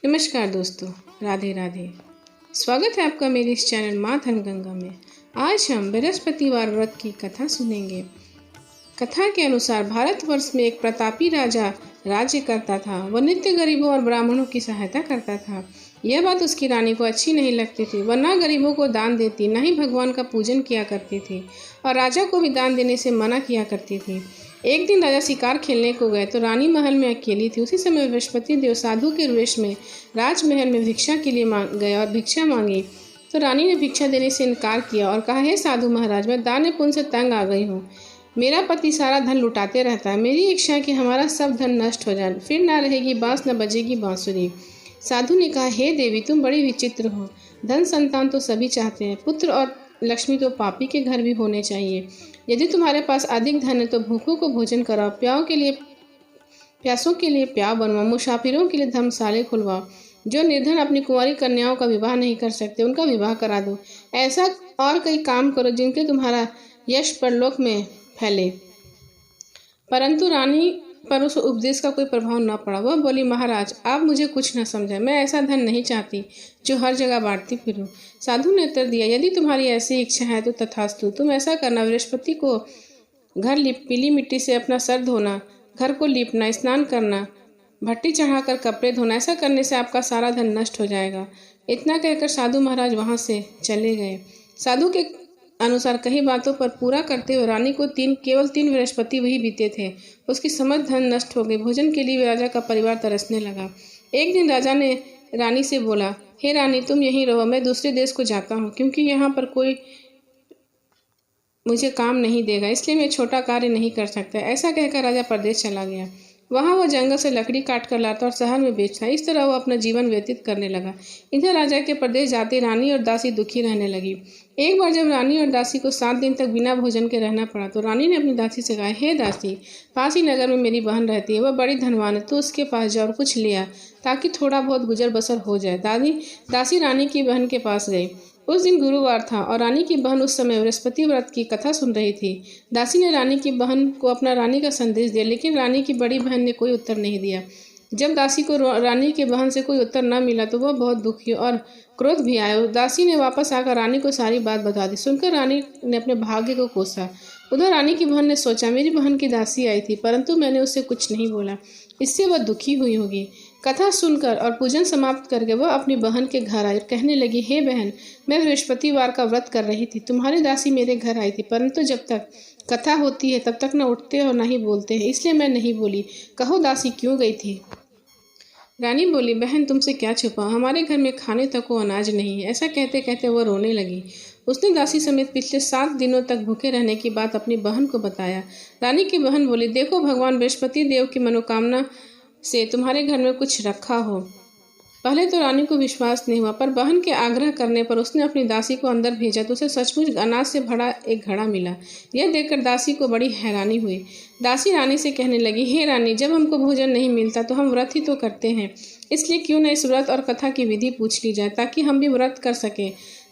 नमस्कार दोस्तों, राधे राधे। स्वागत है आपका मेरे इस चैनल माँ धनगंगा में। आज हम बृहस्पतिवार व्रत की कथा सुनेंगे। कथा के अनुसार भारतवर्ष में एक प्रतापी राजा राज्य करता था। वह नित्य गरीबों और ब्राह्मणों की सहायता करता था। यह बात उसकी रानी को अच्छी नहीं लगती थी। वह न गरीबों को दान देती, न ही भगवान का पूजन किया करती थी और राजा को भी दान देने से मना किया करती थी। एक दिन राजा शिकार खेलने को गए तो रानी महल में अकेली थी। उसी समय बृहस्पति देव साधु के वेश में राजमहल में भिक्षा के लिए गए और भिक्षा मांगी तो रानी ने भिक्षा देने से इनकार किया और कहा, हे साधु महाराज, मैं दान पुण्य से तंग आ गई हूँ। मेरा पति सारा धन लुटाते रहता है। मेरी इच्छा है कि हमारा सब धन नष्ट हो जाए, फिर ना रहेगी बांस न बजेगी बांसुरी। साधु ने कहा, हे देवी, तुम बड़ी विचित्र हो। धन संतान तो सभी चाहते हैं, पुत्र और लक्ष्मी तो पापी के घर भी होने चाहिए। यदि तुम्हारे पास अधिक धन है तो भूखों को भोजन कराओ, प्यासों के लिए प्याव बनवाओ, मुसाफिरों के लिए धर्मशाले खुलवाओ। जो निर्धन अपनी कुंवारी कन्याओं का विवाह नहीं कर सकते उनका विवाह करा दो। ऐसा और कई काम करो जिनके तुम्हारा यश परलोक में फैले। परंतु रानी पर उस उपदेश का कोई प्रभाव न पड़ा। वह बोली, महाराज, आप मुझे कुछ न समझे। मैं ऐसा धन नहीं चाहती जो हर जगह बांटती फिरूं। साधु ने उत्तर दिया, यदि तुम्हारी ऐसी इच्छा है तो तथास्तु। तुम ऐसा करना, बृहस्पति को घर पीली मिट्टी से अपना सर धोना, घर को लीपना, स्नान करना, भट्टी चढ़ाकर कपड़े धोना। ऐसा करने से आपका सारा धन नष्ट हो जाएगा। इतना कहकर साधु महाराज वहां से चले गए। साधु के अनुसार कई बातों पर पूरा करते हुए रानी को केवल 3 बृहस्पति वही बीते थे। उसकी समस्त धन नष्ट हो गई। भोजन के लिए राजा का परिवार तरसने लगा। एक दिन राजा ने रानी से बोला, हे रानी, तुम यहीं रहो, मैं दूसरे देश को जाता हूँ, क्योंकि यहाँ पर कोई मुझे काम नहीं देगा, इसलिए मैं छोटा कार्य नहीं कर सकता। ऐसा कहकर राजा परदेश चला गया। वहां वह जंगल से लकड़ी काट कर लाता और शहर में बेचता। इस तरह वह अपना जीवन व्यतीत करने लगा। इधर राजा के प्रदेश जाते रानी और दासी दुखी रहने लगी। एक बार जब रानी और दासी को 7 दिन तक बिना भोजन के रहना पड़ा तो रानी ने अपनी दासी से कहा, हे दासी, पास ही नगर में मेरी बहन रहती है, वह बड़ी धनवान है, तो उसके पास जा और कुछ ले आ ताकि थोड़ा बहुत गुजर बसर हो जाए। दासी रानी की बहन के पास गई। उस दिन गुरुवार था और रानी की बहन उस समय बृहस्पति व्रत की कथा सुन रही थी। दासी ने रानी की बहन को अपना रानी का संदेश दिया, लेकिन रानी की बड़ी बहन ने कोई उत्तर नहीं दिया। जब दासी को रानी के बहन से कोई उत्तर न मिला तो वह बहुत दुखी और क्रोध भी आया। दासी ने वापस आकर रानी को सारी बात बता दी। सुनकर रानी ने अपने भाग्य को कोसा। उधर रानी की बहन ने सोचा, मेरी बहन की दासी आई थी, परंतु मैंने उससे कुछ नहीं बोला, इससे वह दुखी हुई होगी। कथा सुनकर और पूजन समाप्त करके वह अपनी बहन के घर आई और कहने लगी, हे बहन, मैं बृहस्पतिवार का व्रत कर रही थी। तुम्हारी दासी मेरे घर आई थी, परंतु जब तक कथा होती है तब तक न उठते और न ही बोलते हैं, इसलिए मैं नहीं बोली। कहो दासी क्यों गई थी? रानी बोली, बहन, तुमसे क्या छुपा, हमारे घर में खाने तक को अनाज नहीं है। ऐसा कहते कहते वह रोने लगी। उसने दासी समेत पिछले 7 दिनों तक भूखे रहने की बात अपनी बहन को बताया। रानी की बहन बोली, देखो, भगवान बृहस्पति देव की मनोकामना से तुम्हारे घर में कुछ रखा हो। पहले तो रानी को विश्वास नहीं हुआ, पर बहन के आग्रह करने पर उसने अपनी दासी को अंदर भेजा तो उसे सचमुच अनाज से भरा एक घड़ा मिला। यह देखकर दासी को बड़ी हैरानी हुई। दासी रानी से कहने लगी, हे रानी, जब हमको भोजन नहीं मिलता तो हम व्रत ही तो करते हैं, इसलिए क्यों न इस व्रत और कथा की विधि पूछ ली जाए ताकि हम भी व्रत कर सकें।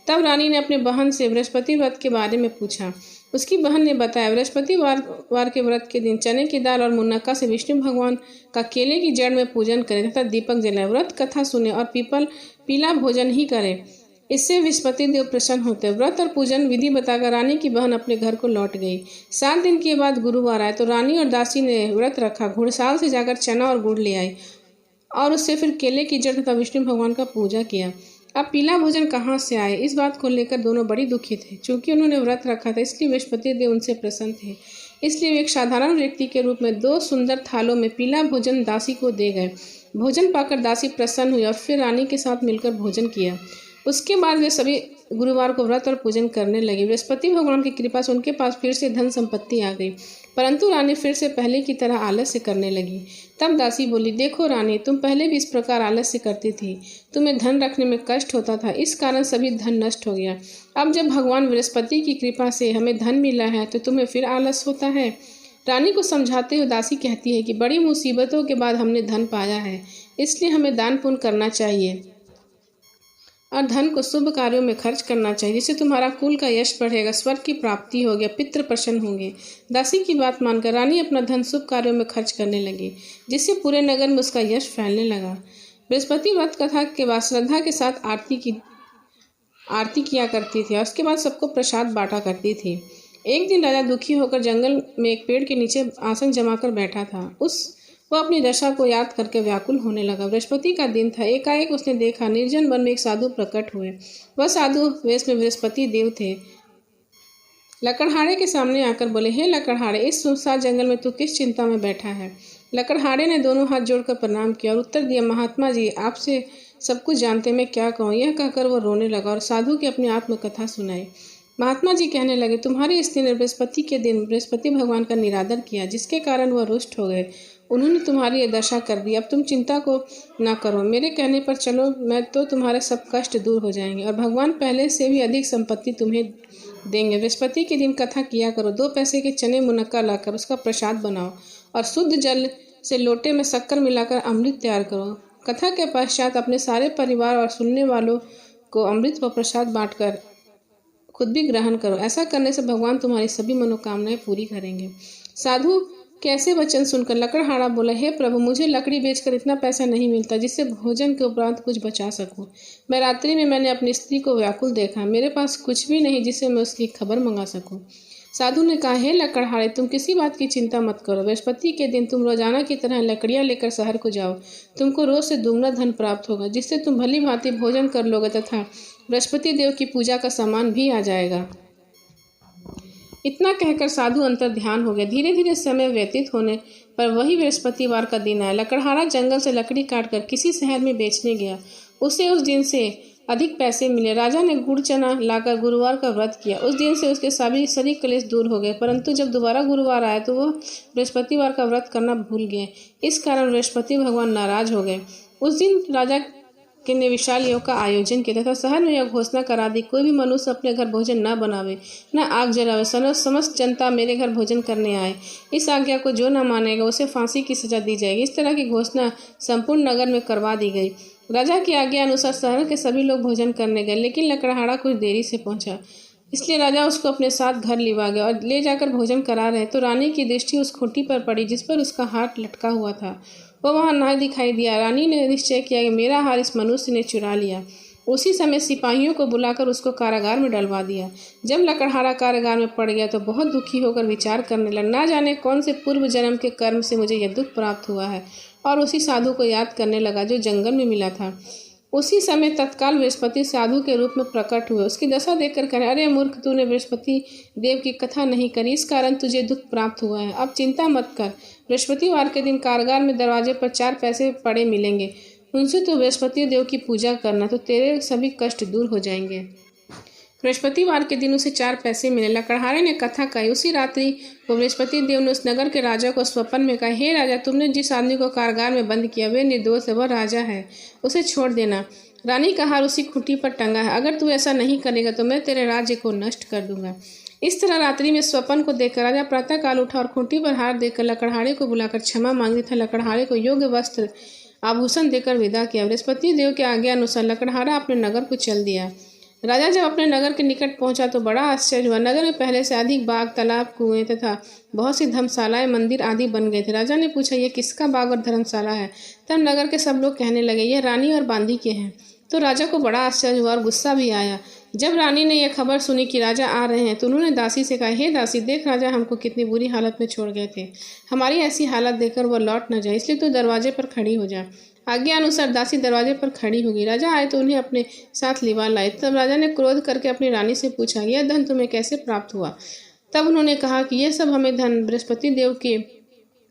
तब रानी ने अपने बहन से बृहस्पति व्रत के बारे में पूछा। उसकी बहन ने बताया, बृहस्पतिवार के व्रत के दिन चने की दाल और मुनक्का से विष्णु भगवान का केले की जड़ में पूजन करें तथा दीपक जलाए, व्रत कथा सुने और पीला भोजन ही करें। इससे बृहस्पति देव प्रसन्न होते। व्रत और पूजन विधि बताकर रानी की बहन अपने घर को लौट गई। 7 दिन के बाद गुरुवार आए तो रानी और दासी ने व्रत रखा। घुड़साल से जाकर चना और गुड़ ले आई और उससे फिर केले की जड़ तथा विष्णु भगवान का पूजा किया। अब पीला भोजन कहाँ से आए, इस बात को लेकर दोनों बड़ी दुखी थे। चूंकि उन्होंने व्रत रखा था इसलिए बृहस्पति देव उनसे प्रसन्न थे, इसलिए वे एक साधारण व्यक्ति के रूप में 2 सुंदर थालों में पीला भोजन दासी को दे गए। भोजन पाकर दासी प्रसन्न हुई और फिर रानी के साथ मिलकर भोजन किया। उसके बाद वे सभी गुरुवार को व्रत और पूजन करने लगे। बृहस्पति भगवान की कृपा से उनके पास फिर से धन संपत्ति आ गई, परंतु रानी फिर से पहले की तरह आलस्य करने लगी। तब दासी बोली, देखो रानी, तुम पहले भी इस प्रकार आलस्य करती थी, तुम्हें धन रखने में कष्ट होता था, इस कारण सभी धन नष्ट हो गया। अब जब भगवान बृहस्पति की कृपा से हमें धन मिला है तो तुम्हें फिर आलस होता है। रानी को समझाते हुए दासी कहती है कि बड़ी मुसीबतों के बाद हमने धन पाया है, इसलिए हमें दान पुण्य करना चाहिए और धन को शुभ कार्यों में खर्च करना चाहिए, जिससे तुम्हारा कुल का यश बढ़ेगा, स्वर्ग की प्राप्ति होगी, पितृ प्रसन्न होंगे। दासी की बात मानकर रानी अपना धन शुभ कार्यों में खर्च करने लगी, जिससे पूरे नगर में उसका यश फैलने लगा। बृहस्पति व्रत कथा के बाद श्रद्धा के साथ आरती किया करती थी और उसके बाद सबको प्रसाद बांटा करती थी। एक दिन राजा दुखी होकर जंगल में एक पेड़ के नीचे आसन जमाकर बैठा था। वह अपनी दशा को याद करके व्याकुल होने लगा। बृहस्पति का दिन था। एकाएक उसने देखा निर्जन वन में एक साधु प्रकट हुए। वह साधु वेश में बृहस्पति देव थे। लकड़हारे के सामने आकर बोले, हे लकड़हारे, इस सुनसान जंगल में तू किस चिंता में बैठा है? लकड़हारे ने दोनों हाथ जोड़कर प्रणाम किया और उत्तर दिया, महात्मा जी, आपसे सब कुछ जानते मैं क्या कहूँ। यह कहकर वह रोने लगा और साधु की अपनी आत्मकथा सुनाई। महात्मा जी कहने लगे, तुम्हारी स्त्री ने बृहस्पति के दिन बृहस्पति भगवान का निरादर किया, जिसके कारण वह रुष्ट हो गए। उन्होंने तुम्हारी यह दशा कर दी। अब तुम चिंता को ना करो, मेरे कहने पर चलो, मैं तो तुम्हारे सब कष्ट दूर हो जाएंगे और भगवान पहले से भी अधिक संपत्ति तुम्हें देंगे। बृहस्पति के दिन कथा किया करो। 2 पैसे के चने मुनक्का लाकर उसका प्रसाद बनाओ और शुद्ध जल से लोटे में शक्कर मिलाकर अमृत तैयार करो। कथा के पश्चात अपने सारे परिवार और सुनने वालों को अमृत व प्रसाद बांटकर खुद भी ग्रहण करो। ऐसा करने से भगवान तुम्हारी सभी मनोकामनाएं पूरी करेंगे। साधु के ऐसे वचन सुनकर लकड़हारा बोला, हे प्रभु, मुझे लकड़ी बेचकर इतना पैसा नहीं मिलता जिससे भोजन के उपरांत कुछ बचा सकूं। मैं रात्रि में मैंने अपनी स्त्री को व्याकुल देखा। मेरे पास कुछ भी नहीं जिससे मैं उसकी खबर मंगा सकूं। साधु ने कहा, हे लकड़हारे, तुम किसी बात की चिंता मत करो। बृहस्पति के दिन तुम रोजाना की तरह लकड़ियां लेकर शहर को जाओ। तुमको रोज से दुगना धन प्राप्त होगा, जिससे तुम भली भांति भोजन कर लोगे तथा बृहस्पति देव की पूजा का सामान भी आ जाएगा। इतना कहकर साधु अंतर ध्यान हो गया। धीरे धीरे समय व्यतीत होने पर वही बृहस्पतिवार का दिन आया। लकड़हारा जंगल से लकड़ी काटकर किसी शहर में बेचने गया। उसे उस दिन से अधिक पैसे मिले। राजा ने गुड़ चना लाकर गुरुवार का व्रत किया। उस दिन से उसके सभी क्लेश दूर हो गए। परंतु जब दोबारा गुरुवार आया तो वह बृहस्पतिवार का व्रत करना भूल गए। इस कारण बृहस्पति भगवान नाराज हो गए। उस दिन राजा ने विशाल योग का आयोजन किया तथा शहर में यह घोषणा करा दी, कोई भी मनुष्य अपने घर भोजन न बनावे, न आग जलावे। समस्त जनता मेरे घर भोजन करने आए। इस आज्ञा को जो न मानेगा उसे फांसी की सजा दी जाएगी। इस तरह की घोषणा संपूर्ण नगर में करवा दी गई। राजा की आज्ञा अनुसार शहर के सभी लोग भोजन करने गए, लेकिन लकड़हारा कुछ देरी से पहुंचा। इसलिए राजा उसको अपने साथ घर लिवा गया और ले जाकर भोजन करा रहे तो रानी की दृष्टि उस खूंटी पर पड़ी जिस पर उसका हाथ लटका हुआ था। वह वहां न दिखाई दिया। रानी ने निश्चय किया कि मेरा हार इस मनुष्य ने चुरा लिया। उसी समय सिपाहियों को बुलाकर उसको कारागार में डलवा दिया। जब लकड़हारा कारागार में पड़ गया तो बहुत दुखी होकर विचार करने लगा, ना जाने कौन से पूर्व जन्म के कर्म से मुझे यह दुख प्राप्त हुआ है, और उसी साधु को याद करने लगा जो जंगल में मिला था। उसी समय तत्काल बृहस्पति साधु के रूप में प्रकट हुए। उसकी दशा देखकर कहने, अरे मूर्ख, तूने बृहस्पति देव की कथा नहीं करी, इस कारण तुझे दुख प्राप्त हुआ है। अब चिंता मत कर। बृहस्पतिवार के दिन कारागार में दरवाजे पर 4 पैसे पड़े मिलेंगे। उनसे तो बृहस्पति देव की पूजा करना, तो तेरे सभी कष्ट दूर हो जाएंगे। बृहस्पतिवार के दिन उसे 4 पैसे मिले। लकड़हारे ने कथा कही। उसी रात्रि को बृहस्पति देव ने उस नगर के राजा को स्वप्न में कहा, हे राजा, तुमने जिस आदमी को कारागार में बंद किया वे निर्दोष है, वह राजा है, उसे छोड़ देना। रानी का हार उसी खूंटी पर टंगा है। अगर तू ऐसा नहीं करेगा तो मैं तेरे राज्य को नष्ट कर दूंगा। इस तरह रात्रि में स्वप्न को देखकर राजा प्रातःकाल उठा और खूंटी पर हार देकर लकड़हारे को बुलाकर क्षमा मांगी था। लकड़हारे को योग्य वस्त्र आभूषण देकर विदा किया। बृहस्पति देव के आज्ञा अनुसार लकड़हारा अपने नगर को चल दिया। राजा जब अपने नगर के निकट पहुंचा तो बड़ा आश्चर्य हुआ। नगर में पहले से अधिक बाग, तालाब, कुएं तथा बहुत सी धर्मशालाएं, मंदिर आदि बन गए थे। राजा ने पूछा, यह किसका बाग और धर्मशाला है? तब नगर के सब लोग कहने लगे, यह रानी और बांदी के हैं। तो राजा को बड़ा आश्चर्य हुआ और गुस्सा भी आया। जब रानी ने यह खबर सुनी कि राजा आ रहे हैं तो उन्होंने दासी से कहा, हे दासी, देख राजा हमको कितनी बुरी हालत में छोड़ गए थे। हमारी ऐसी हालत देखकर वह लौट न जाए, इसलिए तू दरवाजे पर खड़ी हो जा। आज्ञा अनुसार दासी दरवाजे पर खड़ी होगी। राजा आए तो उन्हें अपने साथ लिवा लाए। तब राजा ने क्रोध करके अपनी रानी से पूछा, यह धन तुम्हें कैसे प्राप्त हुआ? तब उन्होंने कहा कि यह सब हमें धन बृहस्पति देव के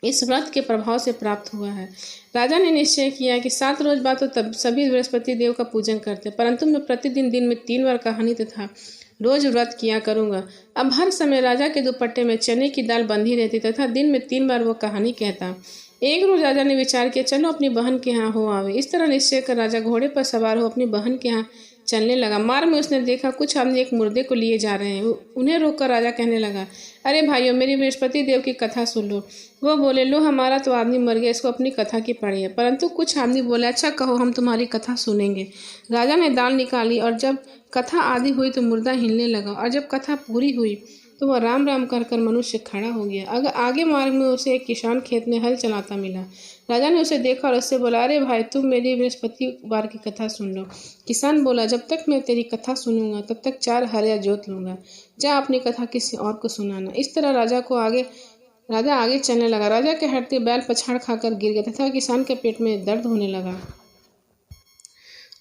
इस व्रत के प्रभाव से प्राप्त हुआ है। राजा ने निश्चय किया कि 7 रोज बाद तो तब सभी बृहस्पति देव का पूजन करते, परंतु मैं प्रतिदिन दिन में 3 बार कहानी तथा रोज व्रत किया करूंगा। अब हर समय राजा के दुपट्टे में चने की दाल बंधी रहती तथा दिन में 3 बार वो कहानी कहता। एक रोज राजा ने विचार किया, चलो अपनी बहन के यहाँ हो आवे। इस तरह निश्चय कर राजा घोड़े पर सवार हो अपनी बहन के यहाँ चलने लगा। मार्ग में उसने देखा कुछ आदमी एक मुर्दे को लिए जा रहे हैं। उन्हें रोककर राजा कहने लगा, अरे भाइयों, मेरी बृहस्पति देव की कथा सुन लो। वो बोले, लो, हमारा तो आदमी मर गया, इसको अपनी कथा की पड़ी है। परंतु कुछ आदमी बोले, अच्छा कहो, हम तुम्हारी कथा सुनेंगे। राजा ने दाल निकाली और जब कथा आदि हुई तो मुर्दा हिलने लगा, और जब कथा पूरी हुई तो वह राम राम कर कर मनुष्य खड़ा हो गया। अगर आगे मार्ग में उसे एक किसान खेत में हल चलाता मिला। राजा ने उसे देखा और उससे बोला, अरे भाई, तुम मेरी बृहस्पतिवार की कथा सुन लो। किसान बोला, जब तक मैं तेरी कथा सुनूंगा तब तक 4 हल जोत लूंगा। जा अपनी कथा किसी और को सुनाना। इस तरह राजा आगे चलने लगा। राजा के हटते बैल पछाड़ खाकर गिर गया तथा किसान के पेट में दर्द होने लगा।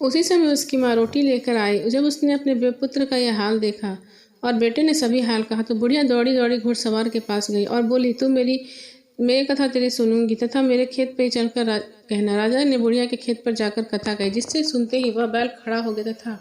उसी समय उसकी माँ रोटी लेकर आई। जब उसने अपने पुत्र का यह हाल देखा और बेटे ने सभी हाल कहा तो बुढ़िया दौड़ी दौड़ी घुड़सवार के पास गई और बोली, तुम मेरी कथा तेरी सुनूंगी तथा मेरे खेत पे चलकर कहना। राजा ने बुढ़िया के खेत पर जाकर कथा कही, जिससे सुनते ही वह बैल खड़ा हो गया तथा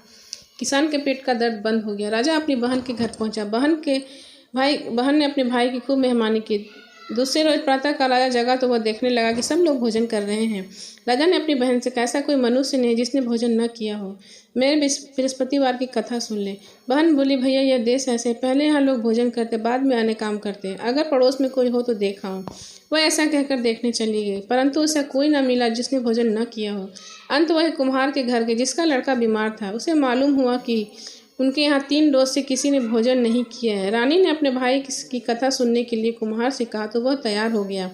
किसान के पेट का दर्द बंद हो गया। राजा अपनी बहन के घर पहुंचा। बहन ने अपने भाई की खूब मेहमानी की। दूसरे रोज प्रातः काल राजा जगा तो वह देखने लगा कि सब लोग भोजन कर रहे हैं। राजा ने अपनी बहन से कहा, ऐसा कोई मनुष्य नहीं जिसने भोजन न किया हो, मेरे बृहस्पतिवार की कथा सुन ले। बहन बोली, भैया, यह देश ऐसे, पहले यहाँ लोग भोजन करते, बाद में अन्य काम करते, अगर पड़ोस में कोई हो तो देखा हो। वह ऐसा कहकर देखने चली गई, परंतु उसे कोई न मिला जिसने भोजन न किया हो। अंत वह कुम्हार के घर गई जिसका लड़का बीमार था। उसे मालूम हुआ कि उनके यहाँ 3 रोज से किसी ने भोजन नहीं किया है। रानी ने अपने भाई की कथा सुनने के लिए कुम्हार से कहा तो वह तैयार हो गया।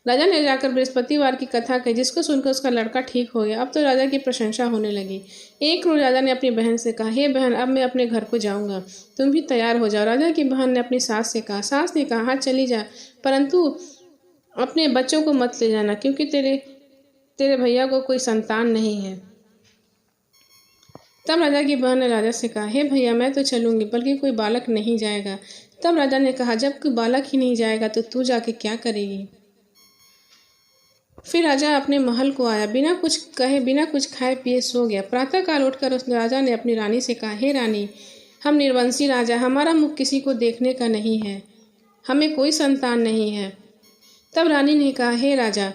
राजा ने जाकर बृहस्पतिवार की कथा कही, जिसको सुनकर उसका लड़का ठीक हो गया। अब तो राजा की प्रशंसा होने लगी। एक रोज राजा ने अपनी बहन से कहा, हे बहन, अब मैं अपने घर को जाऊंगा, तुम भी तैयार हो जाओ। राजा की बहन ने अपनी सास से कहा। सास ने कहा, हाँ चली जा, परंतु अपने बच्चों को मत ले जाना, क्योंकि तेरे भैया को कोई संतान नहीं है। तब राजा की बहन ने राजा से कहा, हे भैया, मैं तो चलूंगी, बल्कि कोई बालक नहीं जाएगा। तब राजा ने कहा, जब कोई बालक ही नहीं जाएगा तो तू जाके क्या करेगी। फिर राजा अपने महल को आया, बिना कुछ कहे बिना कुछ खाए पिए सो गया। प्रातःकाल उठकर उस राजा ने अपनी रानी से कहा, हे रानी, हम निर्वंशी राजा, हमारा मुख किसी को देखने का नहीं है, हमें कोई संतान नहीं है। तब रानी ने कहा, हे राजा,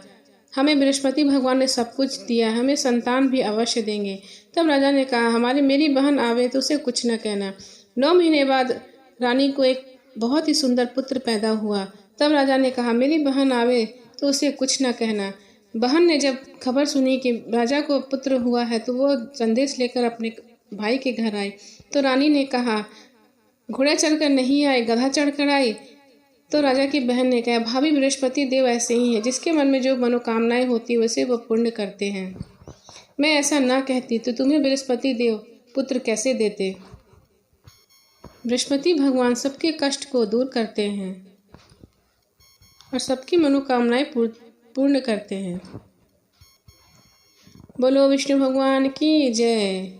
हमें बृहस्पति भगवान ने सब कुछ दिया, हमें संतान भी अवश्य देंगे। तब राजा ने कहा, मेरी बहन आवे तो उसे कुछ न कहना। 9 महीने बाद रानी को एक बहुत ही सुंदर पुत्र पैदा हुआ। तब राजा ने कहा, मेरी बहन आवे तो उसे कुछ न कहना। बहन ने जब खबर सुनी कि राजा को पुत्र हुआ है तो वो संदेश लेकर अपने भाई के घर आई। तो रानी ने कहा, घोड़ा चढ़कर नहीं आए, गधा चढ़कर आई। तो राजा की बहन ने कहा, भाभी, बृहस्पति देव ऐसे ही है, जिसके मन में जो मनोकामनाएं होती है वैसे वो पूर्ण करते हैं। मैं ऐसा ना कहती तो तुम्हें बृहस्पति देव पुत्र कैसे देते। बृहस्पति भगवान सबके कष्ट को दूर करते हैं और सबकी मनोकामनाएं पूर्ण करते हैं। बोलो विष्णु भगवान की जय।